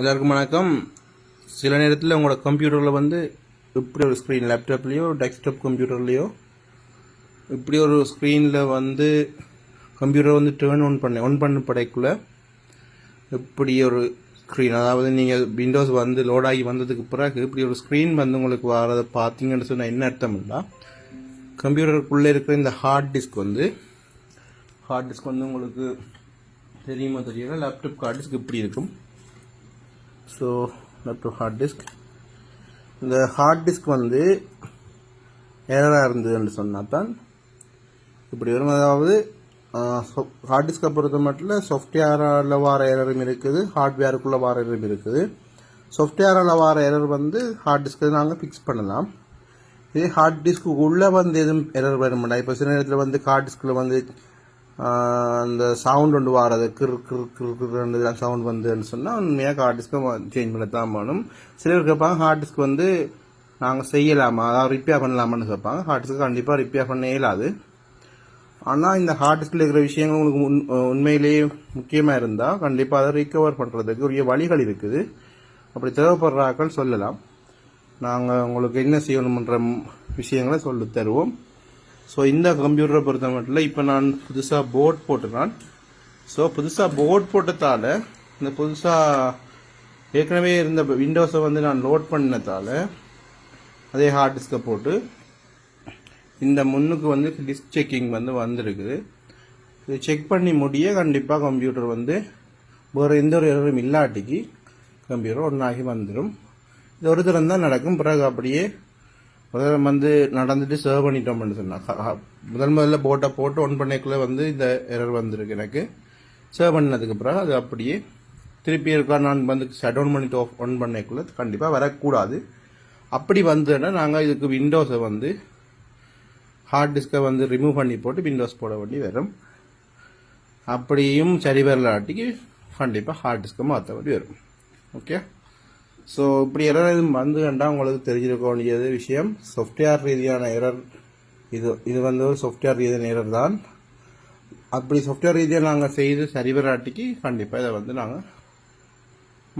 எல்லாருக்கும் வணக்கம். சில நேரத்தில் உங்களோட கம்ப்யூட்டரில் வந்து இப்படி ஒரு ஸ்க்ரீன், லேப்டாப்லேயோ டெஸ்க்டாப் கம்ப்யூட்டர்லேயோ இப்படி ஒரு ஸ்க்ரீனில் வந்து கம்ப்யூட்டர் வந்து டேர்ன் ஒன் பண்ண படைக்குள்ள இப்படி ஒரு ஸ்க்ரீன், அதாவது நீங்கள் விண்டோஸ் வந்து லோடாகி வந்ததுக்கு பிறகு இப்படி ஒரு ஸ்க்ரீன் வந்து உங்களுக்கு வரதை பார்த்தீங்கன்னு சொன்னால் என்ன அர்த்தம்னா, கம்ப்யூட்டருக்குள்ளே இருக்கிற இந்த ஹார்ட் டிஸ்க் வந்து உங்களுக்கு தெரியுமா தெரியல, லேப்டாப் ஹார்ட் டிஸ்க் இப்படி இருக்கும். ஸோ லேப்டாப் ஹார்ட் டிஸ்க், இந்த ஹார்ட் டிஸ்க் வந்து எரராக இருந்ததுன்னு சொன்னால் தான் இப்படி வரும். அதாவது ஹார்ட் டிஸ்கை பொறுத்த மட்டும் சாஃப்ட்வேரில் வார எரரும் இருக்குது, ஹார்ட்வேருக்குள்ளே வார எரரும் இருக்குது. சாஃப்ட்வேரில் வார எரர் வந்து ஹார்ட் டிஸ்கை நாங்கள் ஃபிக்ஸ் பண்ணலாம். இதே ஹார்ட் டிஸ்க்கு உள்ளே வந்து எதுவும் எரர் வருமாட்டா. இப்போ சில நேரத்தில் வந்து ஹார்ட் டிஸ்கில் வந்து அந்த சவுண்ட் ஒன்று வாரது கிரு கிரு கிரு கிருன்னு சவுண்ட் வந்துன்னு சொன்னால் உண்மையாக ஹார்ட் டிஸ்க்கை சேஞ்ச் பண்ண தான் வேணும். சிலர் கேட்பாங்க ஹார்ட் டிஸ்க் வந்து நாங்கள் செய்யலாமா, அதாவது ரிப்பேர் பண்ணலாமான்னு கேட்பாங்க. ஹார்ட் டிஸ்க்கு கண்டிப்பாக ரிப்பேர் பண்ண இயலாது. ஆனால் இந்த ஹார்ட் டிஸ்கில் இருக்கிற விஷயங்கள் உங்களுக்கு உண்மையிலேயே முக்கியமாக இருந்தால் கண்டிப்பாக அதை ரிகவர் பண்ணுறதுக்கு உரிய வழிகள் இருக்குது. அப்படி தேவைப்படுறாக்கள் சொல்லலாம். நாங்கள் உங்களுக்கு என்ன செய்யணுன்ற விஷயங்களை சொல்லி தருவோம். ஸோ இந்த கம்ப்யூட்டரை பொறுத்த மட்டும் இப்போ நான் புதுசாக போர்ட் போட்டுருக்கேன். ஸோ புதுசாக போர்ட் போட்டதால் இந்த புதுசாக ஏற்கனவே இருந்த விண்டோஸை வந்து நான் லோட் பண்ணதால் அதே ஹார்ட் டிஸ்கை போட்டு இந்த முன்னுக்கு வந்து டிஸ்க் செக்கிங் வந்து வந்திருக்குது. இது செக் பண்ணி முடிய கண்டிப்பாக கம்ப்யூட்டர் வந்து வேறு எந்த ஒரு எரரும் இல்லாட்டிக்கு கம்ப்யூட்டர் ஒன்றாகி வந்துடும். இது ஒரு தரம் தான் நடக்கும். பிறகு அப்படியே முதல்ல வந்து நடந்துட்டு சேவ் பண்ணிட்டோம்னு சொன்னாங்க. முதல்ல போட்டை போட்டு ஒன் பண்ணிக்குள்ளே வந்து இந்த எரர் வந்திருக்கு. எனக்கு சேவ் பண்ணதுக்கு பிறகு அது அப்படியே திருப்பி இருக்கா நான் வந்து ஷட் டவுன் பண்ணிட்டு ஒன் பண்ணிக்குள்ளே கண்டிப்பாக வரக்கூடாது. அப்படி வந்ததுன்னா நாங்கள் இதுக்கு விண்டோஸை வந்து ஹார்ட் டிஸ்கை வந்து ரிமூவ் பண்ணி போட்டு விண்டோஸ் போட வேண்டி வரும். அப்படியும் சரி வரலாட்டிக்கு கண்டிப்பாக ஹார்ட் டிஸ்கை மாற்ற வேண்டி வரும். ஓகே, ஸோ இப்படி எரர் எதுவும் வந்து கண்டா உங்களுக்கு தெரிஞ்சிருக்க வேண்டியது விஷயம். சாஃப்ட்வேர் ரீதியான எரர் இது வந்து ஒரு சாஃப்ட்வேர் ரீதியான எரர் தான். அப்படி சாஃப்ட்வேர் ரீதியாக நாங்கள் செய்து சரி வராட்டிக்கு கண்டிப்பாக இதை வந்து நாங்கள்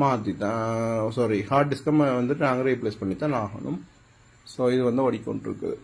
மாற்றி தான் ஹார்ட் டிஸ்கை வந்து நாங்கள் ரீப்ளேஸ் பண்ணி தான் ஆகணும். ஸோ இது வந்து ஓடிக்கொண்டிருக்குது.